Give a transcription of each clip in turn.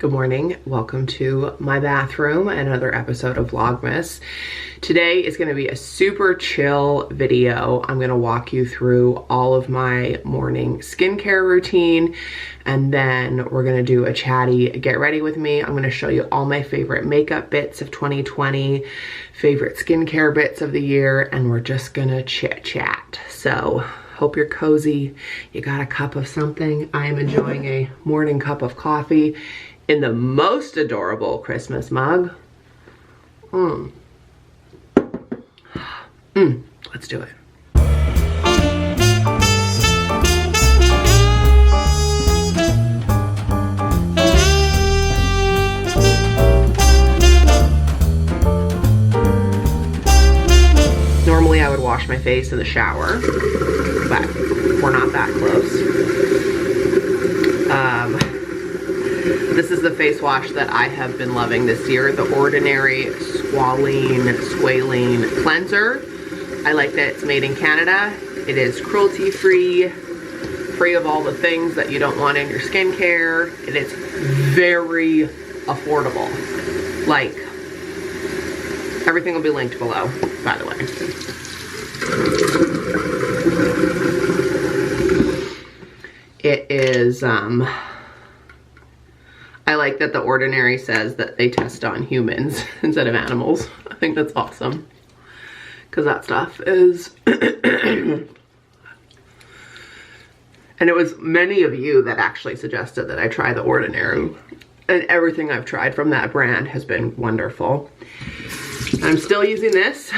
Good morning. Welcome to my bathroom, another episode of VLOGMAS. Today is going to be a super chill video. I'm going to walk you through all of my morning skincare routine, and then we're going to do a chatty get ready with me. I'm going to show you all my favorite makeup bits of 2020, favorite skincare bits of the year, and we're just going to chit chat. So hope you're cozy. You got a cup of something. I am enjoying a morning cup of coffee in the most adorable Christmas mug. Let's do it. Normally I would wash my face in the shower, but we're not that close. This is the face wash that I have been loving this year, the Ordinary Squalene Cleanser. I like that it's made in Canada. It is cruelty-free, free of all the things that you don't want in your skincare. It is very affordable. Like, everything will be linked below, by the way. It is, I like that the Ordinary says that they test on humans instead of animals. I think that's awesome, because that stuff is and it was many of you that actually suggested that I try the Ordinary, and everything I've tried from that brand has been wonderful. I'm still using this.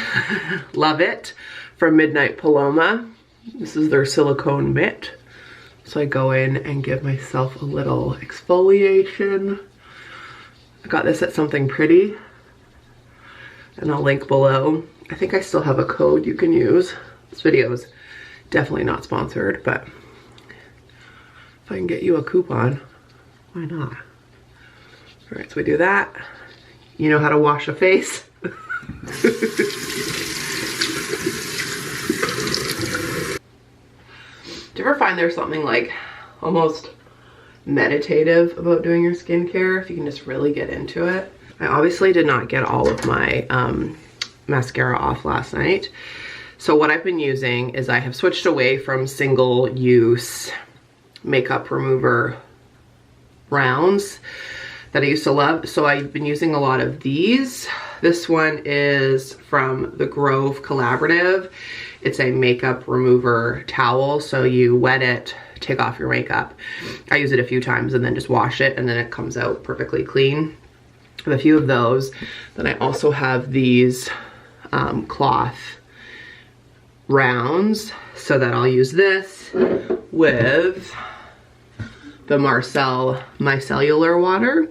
Love it, from Midnight Paloma. This is their Silicone Mitt. So I go in and give myself a little exfoliation. I got this at Something Pretty, and I'll link below. I think I still have a code you can use. This video is definitely not sponsored, but if I can get you a coupon, why not? All right, so we do that. You know how to wash a face. Do you ever find there's something like almost meditative about doing your skincare if you can just really get into it? I obviously did not get all of my mascara off last night. So what I've been using is I have switched away from single use makeup remover rounds that I used to love. So I've been using a lot of these. This one is from the Grove Collaborative. It's a makeup remover towel, so you wet it, take off your makeup. I use it a few times and then just wash it, and then it comes out perfectly clean. I have a few of those. Then I also have these cloth rounds, so that I'll use this with the Marcel Micellar water.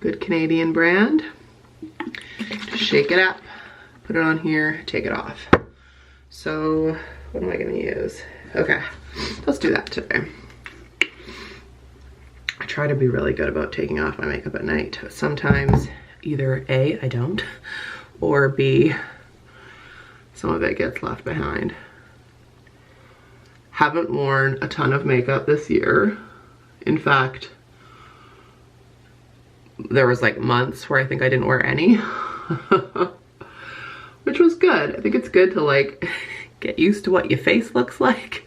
Good Canadian brand. Just shake it up, put it on here, take it off. So what am I gonna use? Okay, let's do that today. I try to be really good about taking off my makeup at night. Sometimes either A, I don't, or B, some of it gets left behind. Haven't worn a ton of makeup this year. In fact, there was like months where I think I didn't wear any. Which was good. I think it's good to like get used to what your face looks like.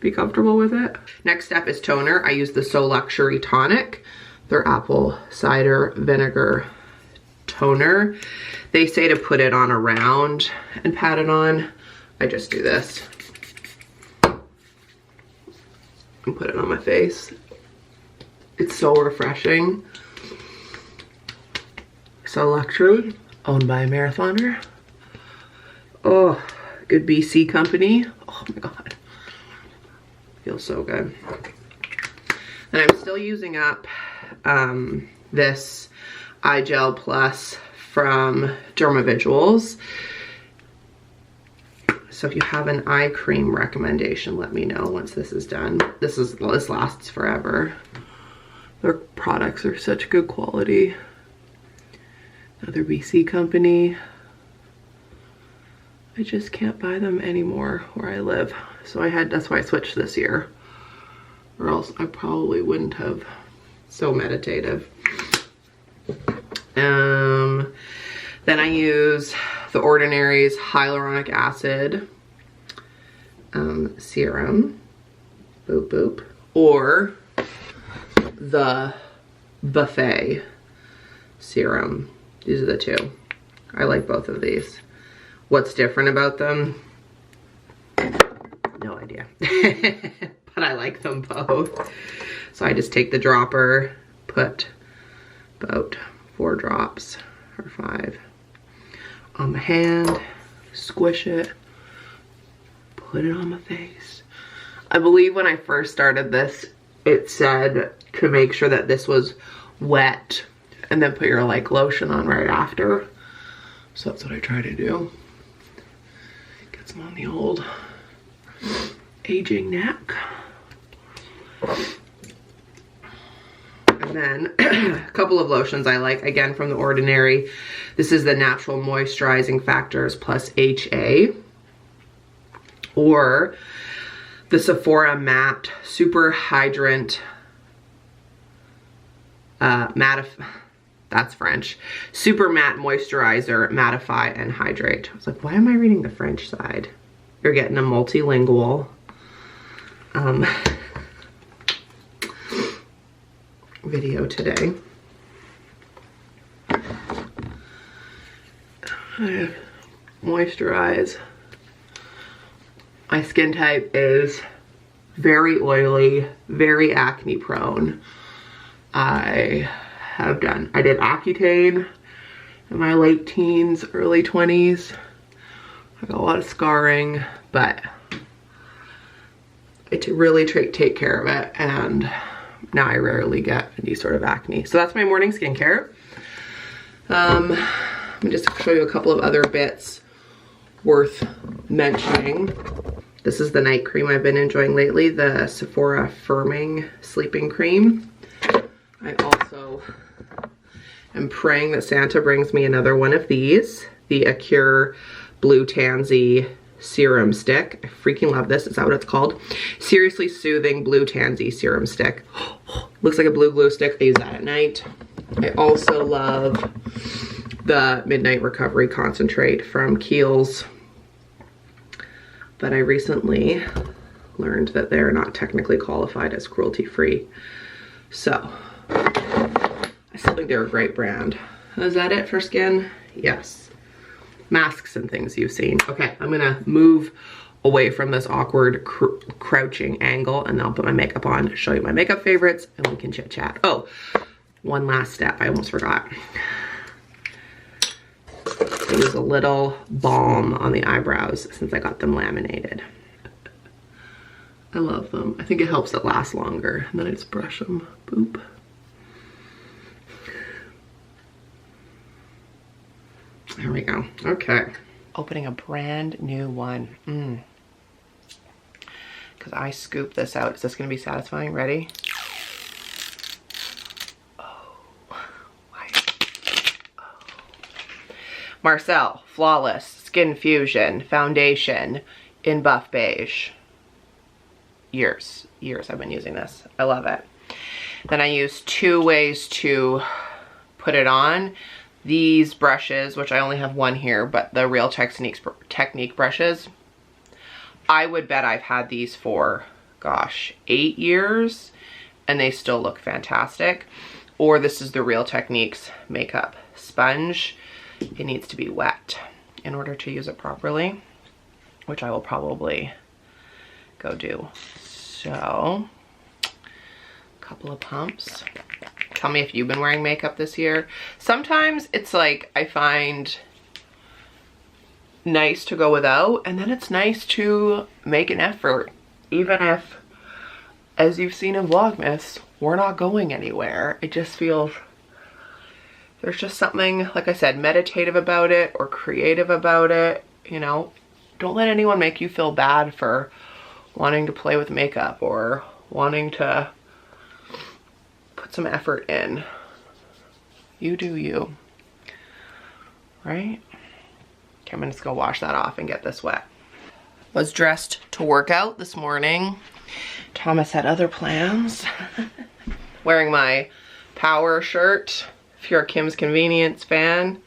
Be comfortable with it. Next step is toner. I use the So Luxury Tonic, their apple cider vinegar toner. They say to put it on around and pat it on. I just do this and put it on my face. It's so refreshing. So Luxury, owned by a marathoner. Oh, good BC company. Oh my God. Feels so good. And I'm still using up this Eye Gel Plus from Dermaviduals. So if you have an eye cream recommendation, let me know once this is done. This lasts forever. Their products are such good quality. Another BC company. I just can't buy them anymore where I live. So that's why I switched this year. Or else I probably wouldn't have So meditative. Then I use the Ordinary's Hyaluronic Acid Serum. Boop, boop. Or the Buffet Serum. These are the two. I like both of these. What's different about them? No idea. But I like them both. So I just take the dropper, put about 4 drops or 5 on my hand, squish it, put it on my face. I believe when I first started this, it said to make sure that this was wet and then put your like lotion on right after. So that's what I try to do. Get some on the old aging neck. And then a couple of lotions I like, again from the Ordinary. This is the Natural Moisturizing Factors plus HA. Or the Sephora Matte Super Hydrant that's French. Super Matte Moisturizer, Mattify and Hydrate. I was like, why am I reading the French side? You're getting a multilingual video today. I moisturize. My skin type is very oily, very acne prone. I did Accutane in my late teens, early 20s. I got a lot of scarring, but I really take care of it, and now I rarely get any sort of acne. So that's my morning skincare. Let me just show you a couple of other bits worth mentioning. This is the night cream I've been enjoying lately, the Sephora Firming Sleeping Cream. I also am praying that Santa brings me another one of these, the Acure Blue Tansy Serum Stick. I freaking love this. Is that what it's called? Seriously Soothing Blue Tansy Serum Stick. Looks like a blue glue stick. I use that at night. I also love the Midnight Recovery Concentrate from Kiehls, but I recently learned that they're not technically qualified as cruelty-free. So I still think they're a great brand. Is that it for skin? Yes. Masks and things you've seen. Okay, I'm gonna move away from this awkward crouching angle, and then I'll put my makeup on, show you my makeup favorites, and we can chit chat. Oh, one last step, I almost forgot. Use a little balm on the eyebrows since I got them laminated. I love them. I think it helps it last longer. And then I just brush them. Boop. There we go. Okay. Opening a brand new one. Because I scooped this out. Is this going to be satisfying? Ready? Marcel Flawless Skin Fusion Foundation in Buff Beige. Years I've been using this. I love it. Then I use 2 ways to put it on. These brushes, which I only have one here, but the Real Technique brushes. I would bet I've had these for, gosh, 8 years, and they still look fantastic. Or this is the Real Techniques makeup sponge. It needs to be wet in order to use it properly, which I will probably go do. So, a couple of pumps. Tell me if you've been wearing makeup this year. Sometimes it's like I find nice to go without, and then it's nice to make an effort, even if, as you've seen in Vlogmas, we're not going anywhere. It just feels, there's just something, like I said, meditative about it or creative about it, you know. Don't let anyone make you feel bad for wanting to play with makeup or wanting to put some effort in. You do you, right? Okay, I'm just gonna wash that off and get this wet. Was dressed to work out this morning. Thomas had other plans. Wearing my Power shirt. If you're a Kim's Convenience fan,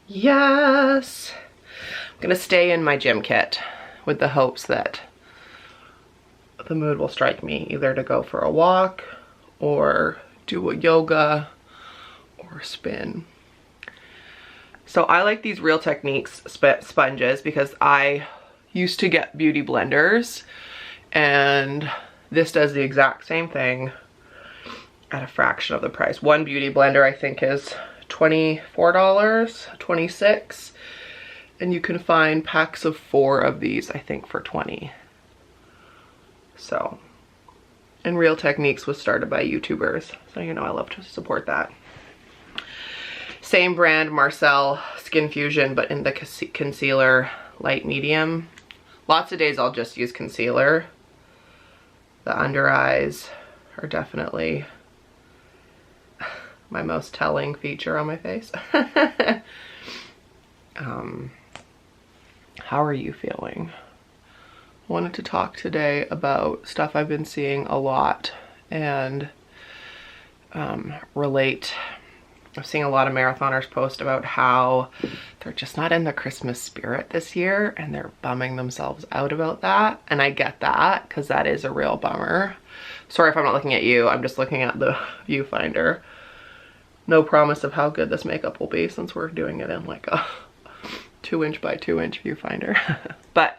yes. I'm gonna stay in my gym kit with the hopes that the mood will strike me either to go for a walk or do a yoga or spin. So I like these Real Techniques sponges because I used to get beauty blenders, and this does the exact same thing at a fraction of the price. One beauty blender I think is $24, $26, and you can find packs of 4 of these I think for $20. So, and Real Techniques was started by YouTubers, so you know I love to support that. Same brand, Marcel Skin Fusion, but in the concealer light medium. Lots of days I'll just use concealer. The under eyes are definitely my most telling feature on my face. How are you feeling? I wanted to talk today about stuff I've been seeing a lot and relate. I'm seeing a lot of marathoners post about how they're just not in the Christmas spirit this year and they're bumming themselves out about that. And I get that because that is a real bummer. Sorry if I'm not looking at you, I'm just looking at the viewfinder. No promise of how good this makeup will be since we're doing it in like a 2" by 2" viewfinder. But,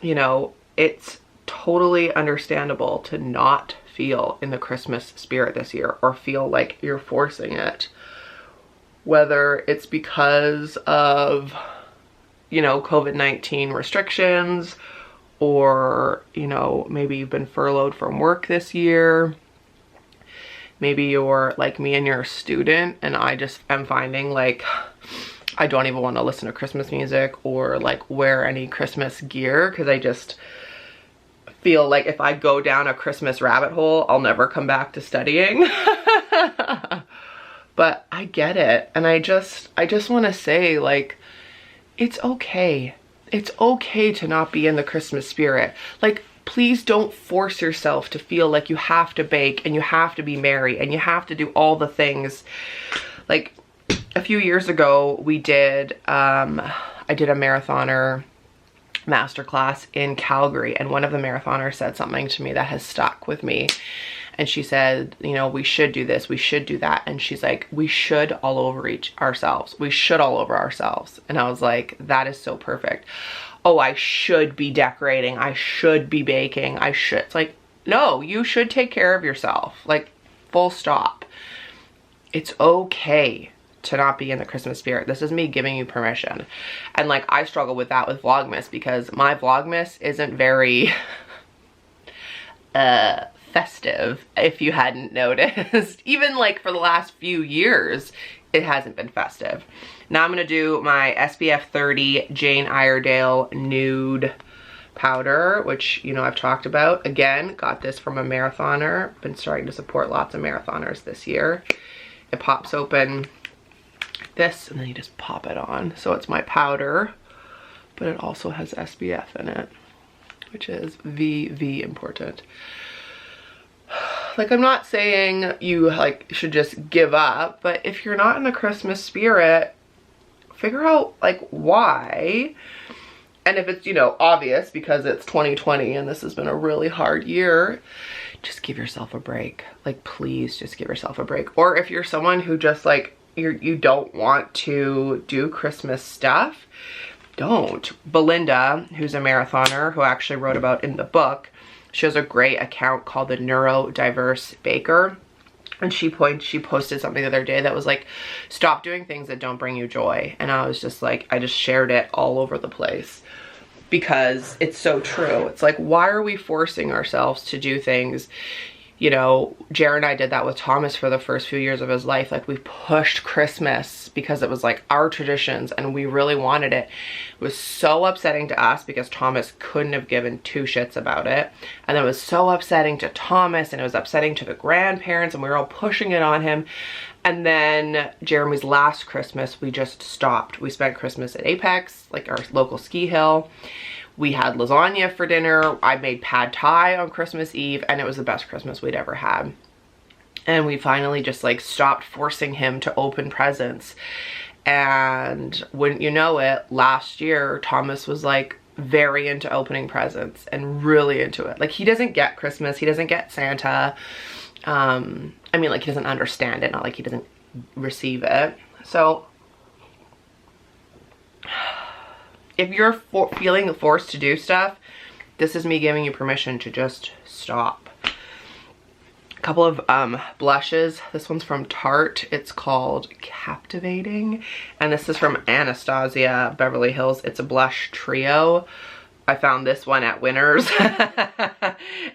you know, it's totally understandable to not feel in the Christmas spirit this year or feel like you're forcing it. Whether it's because of, you know, COVID-19 restrictions, or, you know, maybe you've been furloughed from work this year. Maybe you're like me and you're a student, and I just am finding like I don't even want to listen to Christmas music or like wear any Christmas gear because I just feel like if I go down a Christmas rabbit hole, I'll never come back to studying. But I get it. And I just want to say, like, it's okay. It's okay to not be in the Christmas spirit. Like, please don't force yourself to feel like you have to bake and you have to be merry and you have to do all the things. Like a few years ago, we did, I did a marathoner masterclass in Calgary, and one of the marathoners said something to me that has stuck with me. And she said, you know, we should do this, we should do that. And she's like, we should all over ourselves. We should all over ourselves. And I was like, that is so perfect. Oh, I should be decorating. I should be baking. I should. It's like, no, you should take care of yourself. Like, full stop. It's okay to not be in the Christmas spirit. This is me giving you permission. And like, I struggle with that with Vlogmas because my Vlogmas isn't very festive, if you hadn't noticed. Even like for the last few years, it hasn't been festive. Now I'm gonna do my SPF 30 Jane Iredale Nude powder, which, you know, I've talked about. Again, got this from a marathoner. Been starting to support lots of marathoners this year. It pops open like this, and then you just pop it on. So it's my powder, but it also has SPF in it, which is VV important. Like, I'm not saying you like should just give up, but if you're not in the Christmas spirit, figure out like why. And if it's, you know, obvious because it's 2020 and this has been a really hard year, just give yourself a break. Like, please just give yourself a break. Or if you're someone who just like, you don't want to do Christmas stuff, don't. Belinda, who's a marathoner, who I actually wrote about in the book, she has a great account called the Neurodiverse Baker. And she posted something the other day that was like, stop doing things that don't bring you joy. And I was just like, I just shared it all over the place because it's so true. It's like, why are we forcing ourselves to do things? You know, Jared and I did that with Thomas for the first few years of his life. Like, we pushed Christmas because it was like our traditions and we really wanted it. It was so upsetting to us because Thomas couldn't have given 2 shits about it. And it was so upsetting to Thomas, and it was upsetting to the grandparents, and we were all pushing it on him. And then Jeremy's last Christmas, we just stopped. We spent Christmas at Apex, like our local ski hill. We had lasagna for dinner. I made pad thai on Christmas Eve, and it was the best Christmas we'd ever had. And we finally just like stopped forcing him to open presents. And wouldn't you know it, last year Thomas was like very into opening presents and really into it. Like, he doesn't get Christmas, he doesn't get Santa. I mean, like, he doesn't understand it, not like he doesn't receive it. So if you're feeling forced to do stuff, this is me giving you permission to just stop. A couple of blushes. This one's from Tarte. It's called Captivating. And this is from Anastasia, Beverly Hills. It's a blush trio. I found this one at Winners.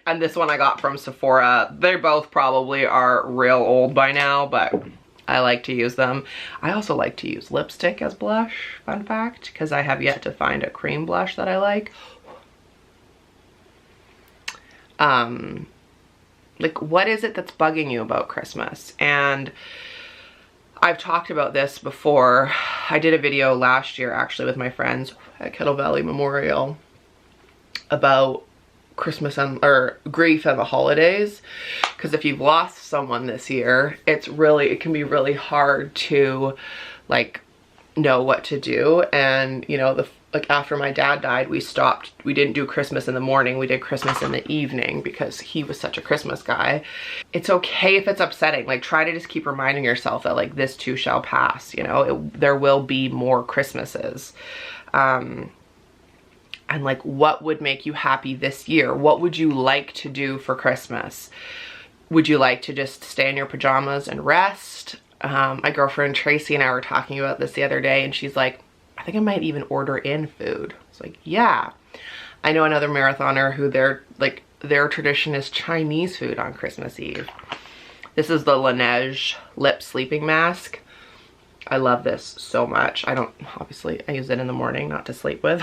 And this one I got from Sephora. They both probably are real old by now, but I like to use them. I also like to use lipstick as blush, fun fact, because I have yet to find a cream blush that I like. Like, what is it that's bugging you about Christmas? And I've talked about this before. I did a video last year actually with my friends at Kettle Valley Memorial about Christmas or grief and the holidays, because if you've lost someone this year, it can be really hard to like know what to do. And you know, like after my dad died, we didn't do Christmas in the morning, we did Christmas in the evening because he was such a Christmas guy. It's okay if it's upsetting, like try to just keep reminding yourself that like this too shall pass, you know, there will be more Christmases. And like, what would make you happy this year? What would you like to do for Christmas? Would you like to just stay in your pajamas and rest? My girlfriend Tracy and I were talking about this the other day, and she's like, I think I might even order in food. It's like, yeah. I know another marathoner who their tradition is Chinese food on Christmas Eve. This is the Laneige lip sleeping mask. I love this so much. Obviously I use it in the morning, not to sleep with.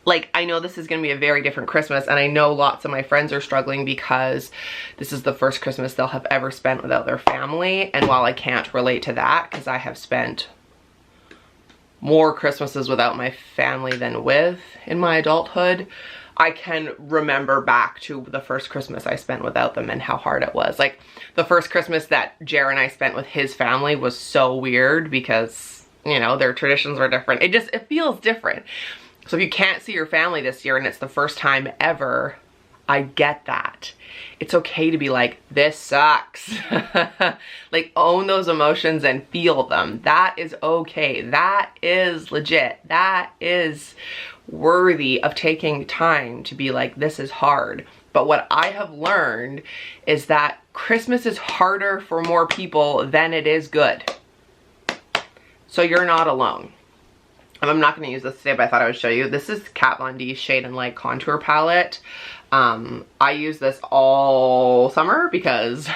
Like, I know this is gonna be a very different Christmas, and I know lots of my friends are struggling because this is the first Christmas they'll have ever spent without their family. And while I can't relate to that, because I have spent more Christmases without my family than with in my adulthood, I can remember back to the first Christmas I spent without them and how hard it was. Like, the first Christmas that Jer and I spent with his family was so weird because, you know, their traditions were different. It feels different. So if you can't see your family this year and it's the first time ever, I get that. It's okay to be like, this sucks. Like, own those emotions and feel them. That is okay. That is legit. That is worthy of taking time to be like, this is hard. But what I have learned is that Christmas is harder for more people than it is good. So you're not alone. I'm not going to use this today, but I thought I would show you. This is Kat Von D's Shade and Light Contour Palette. I use this all summer because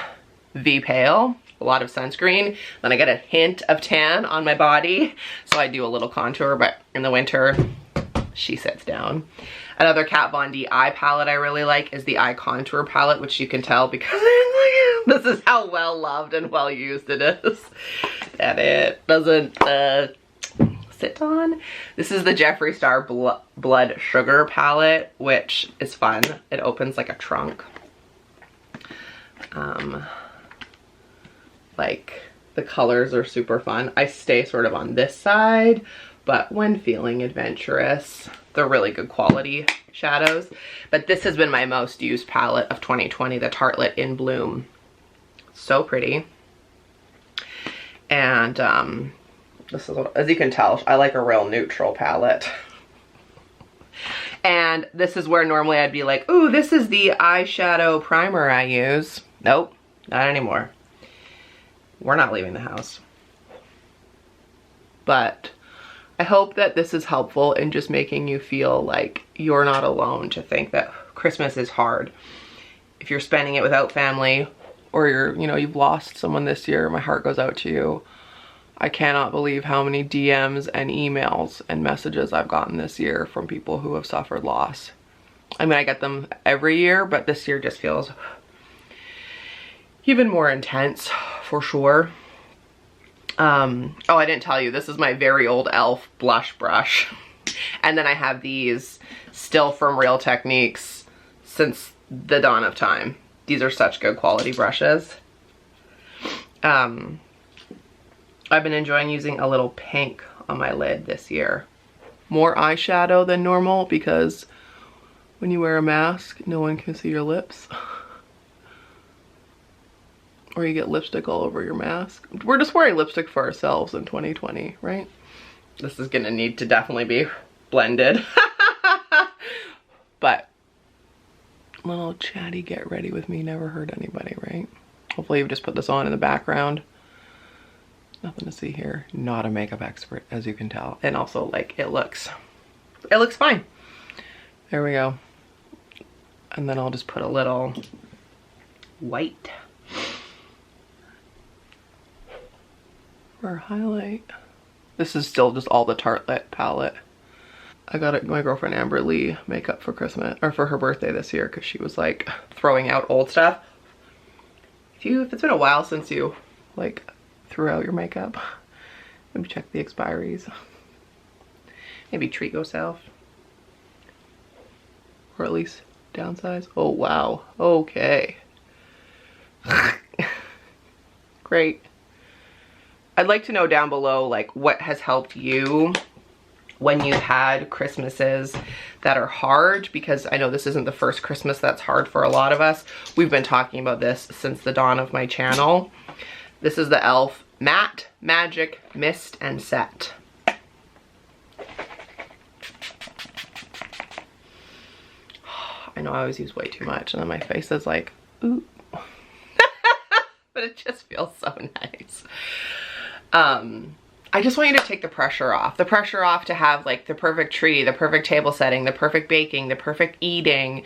V pale, a lot of sunscreen. Then I get a hint of tan on my body, so I do a little contour, but in the winter, she sits down. Another Kat Von D eye palette I really like is the Eye Contour Palette, which you can tell because this is how well loved and well used it is. And it doesn't sit on. This is the Jeffree Star Blood Sugar palette, which is fun. It opens like a trunk. Like, the colors are super fun. I stay sort of on this side, but when feeling adventurous, they're really good quality shadows. But this has been my most used palette of 2020, the Tartelette In Bloom. So pretty. And this is what, as you can tell, I like a real neutral palette. And this is where normally I'd be like, ooh, this is the eyeshadow primer I use. Nope, not anymore. We're not leaving the house. But I hope that this is helpful in just making you feel like you're not alone to think that Christmas is hard. If you're spending it without family, or you've lost someone this year, my heart goes out to you. I cannot believe how many DMs and emails and messages I've gotten this year from people who have suffered loss. I mean, I get them every year, but this year just feels even more intense, for sure. Oh, I didn't tell you, this is my very old e.l.f. blush brush. And then I have these still from Real Techniques since the dawn of time. These are such good quality brushes. I've been enjoying using a little pink on my lid this year. More eyeshadow than normal because when you wear a mask, no one can see your lips. Or you get lipstick all over your mask. We're just wearing lipstick for ourselves in 2020, right? This is gonna need to definitely be blended. But little chatty get ready with me never hurt anybody, right? Hopefully you've just put this on in the background. Nothing to see here. Not a makeup expert, as you can tell. And also, like, it looks fine. There we go. And then I'll just put a little white for highlight. This is still just all the Tartelette palette. I got my girlfriend Amber Lee makeup for Christmas, or for her birthday this year, because she was like throwing out old stuff. If it's been a while since you like threw out your makeup, maybe check the expiries. Maybe treat yourself. Or at least downsize. Oh wow, okay. Great. I'd like to know down below like what has helped you when you've had Christmases that are hard, because I know this isn't the first Christmas that's hard for a lot of us. We've been talking about this since the dawn of my channel. This is the e.l.f. Matte Magic Mist and Set. I know I always use way too much and then my face is like, ooh. But it just feels so nice. I just want you to take the pressure off. The pressure off to have like the perfect tree, the perfect table setting, the perfect baking, the perfect eating.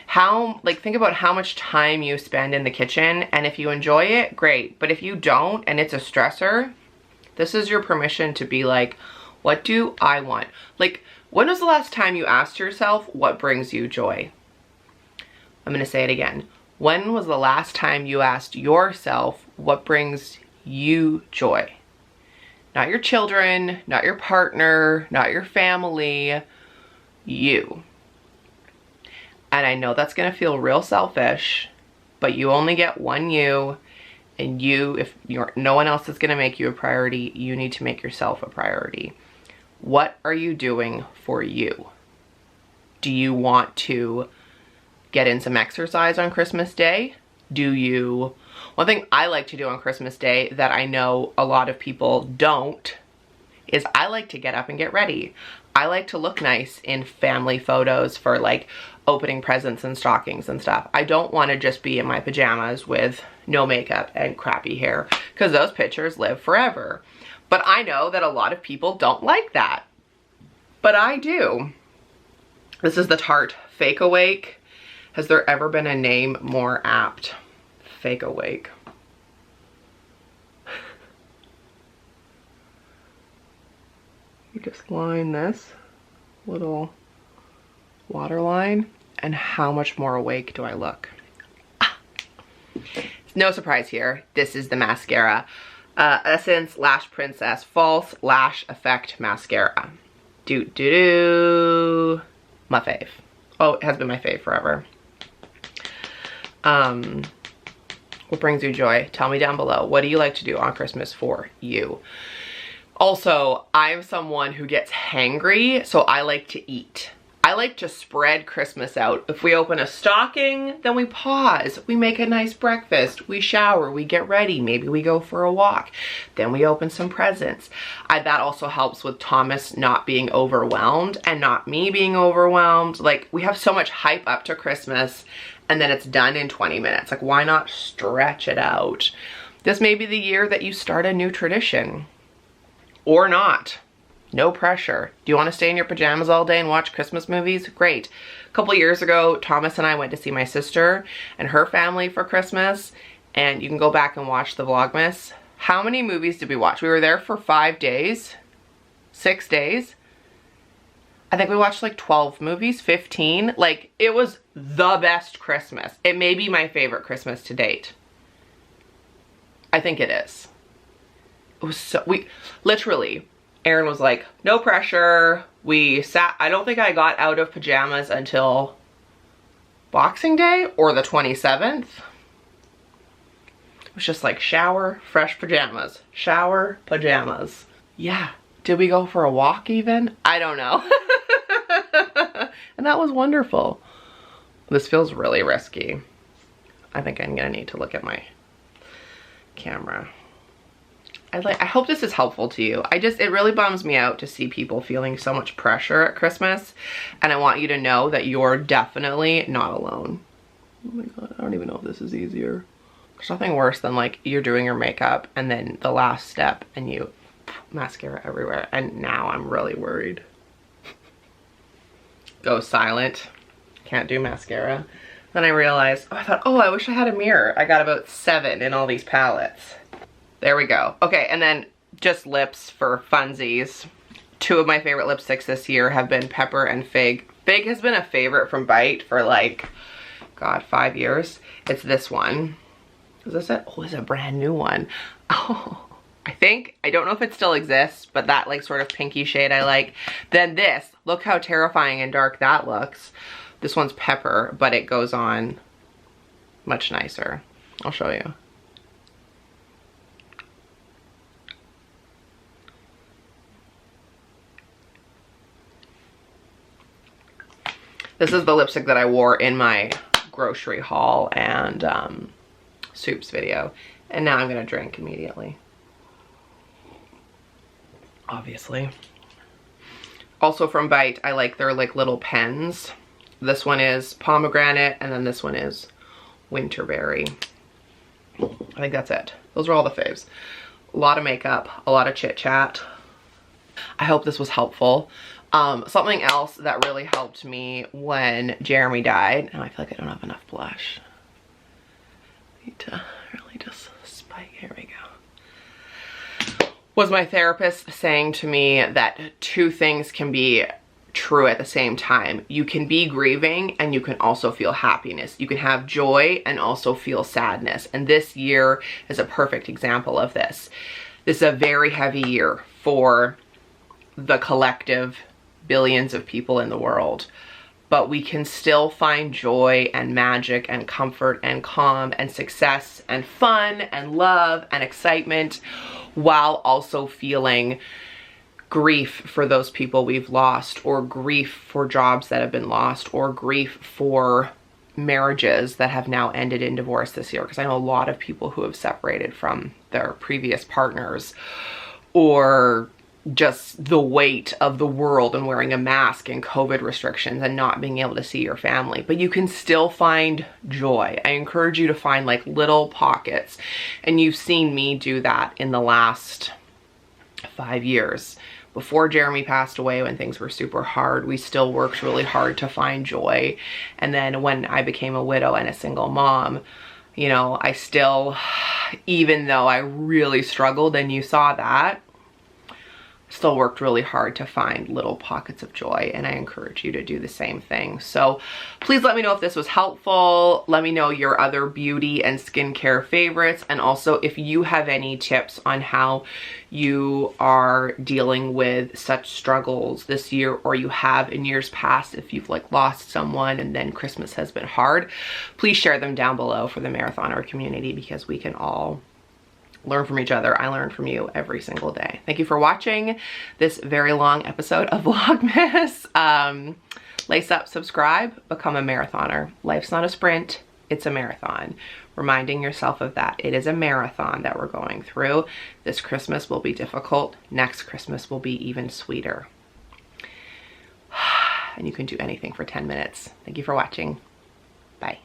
Think about how much time you spend in the kitchen, and if you enjoy it, great. But if you don't and it's a stressor, this is your permission to be like, what do I want? Like, when was the last time you asked yourself what brings you joy? I'm gonna say it again. When was the last time you asked yourself what brings you joy? Not your children, not your partner, not your family, you. And I know that's gonna feel real selfish, but you only get one you, and if no one else is gonna make you a priority, you need to make yourself a priority. What are you doing for you? Do you want to get in some exercise on Christmas Day? One thing I like to do on Christmas Day that I know a lot of people don't is I like to get up and get ready. I like to look nice in family photos for like opening presents and stockings and stuff. I don't want to just be in my pajamas with no makeup and crappy hair, because those pictures live forever. But I know that a lot of people don't like that. But I do. This is the Tarte Fake Awake. Has there ever been a name more apt? Fake Awake. You just line this little waterline, and how much more awake do I look? No surprise here. This is the mascara. Essence Lash Princess False Lash Effect Mascara. My fave. Oh, it has been my fave forever. What brings you joy? Tell me down below. What do you like to do on Christmas for you? Also, I'm someone who gets hangry, so I like to eat. I like to spread Christmas out. If we open a stocking, then we pause. We make a nice breakfast. We shower. We get ready. Maybe we go for a walk. Then we open some presents. That also helps with Thomas not being overwhelmed and not me being overwhelmed. Like, we have so much hype up to Christmas, and then it's done in 20 minutes. Like, why not stretch it out? This may be the year that you start a new tradition. Or not. No pressure. Do you want to stay in your pajamas all day and watch Christmas movies? Great. A couple years ago, Thomas and I went to see my sister and her family for Christmas, and you can go back and watch the VLOGMAS. How many movies did we watch? We were there for 5 days, 6 days. I think we watched like 12 movies, 15. Like, it was the best Christmas. It may be my favorite Christmas to date. I think it is. It was so, literally, Aaron was like, no pressure. We sat, I don't think I got out of pajamas until Boxing Day or the 27th. It was just like shower, fresh pajamas, shower, pajamas. Yeah. Did we go for a walk even? I don't know. And that was wonderful. This feels really risky. I think I'm gonna need to look at my camera. I hope this is helpful to you. it really bums me out to see people feeling so much pressure at Christmas, and I want you to know that you're definitely not alone. Oh my God, I don't even know if this is easier. There's nothing worse than like you're doing your makeup and then the last step and you mascara everywhere, and now I'm really worried. Go silent. Can't do mascara. Then I realized, oh, I thought, oh, I wish I had a mirror. I got about 7 in all these palettes. There we go. Okay, and then just lips for funsies. 2 of my favorite lipsticks this year have been Pepper and Fig. Fig has been a favorite from Bite for like, God, 5 years. It's this one. Is this it? Oh, it's a brand new one. Oh, I don't know if it still exists, but that like sort of pinky shade I like. Then this, look how terrifying and dark that looks. This one's Pepper, but it goes on much nicer. I'll show you. This is the lipstick that I wore in my grocery haul and soups video. And now I'm gonna drink immediately. Obviously. Also from Bite, I like their like little pens. This one is pomegranate, and then this one is winterberry. I think that's it. Those are all the faves. A lot of makeup, a lot of chit chat. I hope this was helpful. Something else that really helped me when Jeremy died, and I feel like I don't have enough blush. I need to really just spike, here we go. Was my therapist saying to me that 2 things can be true at the same time. You can be grieving and you can also feel happiness. You can have joy and also feel sadness. And this year is a perfect example of this. This is a very heavy year for the collective billions of people in the world, but we can still find joy and magic and comfort and calm and success and fun and love and excitement while also feeling grief for those people we've lost, or grief for jobs that have been lost, or grief for marriages that have now ended in divorce this year, because I know a lot of people who have separated from their previous partners, or just the weight of the world and wearing a mask and COVID restrictions and not being able to see your family. But you can still find joy. I encourage you to find like little pockets, and you've seen me do that in the last 5 years. Before Jeremy passed away, when things were super hard, we still worked really hard to find joy. And then when I became a widow and a single mom, you know, I still, even though I really struggled and you saw that, still worked really hard to find little pockets of joy, and I encourage you to do the same thing. So please let me know if this was helpful. Let me know your other beauty and skincare favorites, and also if you have any tips on how you are dealing with such struggles this year, or you have in years past, if you've like lost someone and then Christmas has been hard. Please share them down below for the marathoner community, because we can all learn from each other. I learn from you every single day. Thank you for watching this very long episode of Vlogmas. Lace up, subscribe, become a marathoner. Life's not a sprint, it's a marathon. Reminding yourself of that. It is a marathon that we're going through. This Christmas will be difficult. Next Christmas will be even sweeter. And you can do anything for 10 minutes. Thank you for watching. Bye.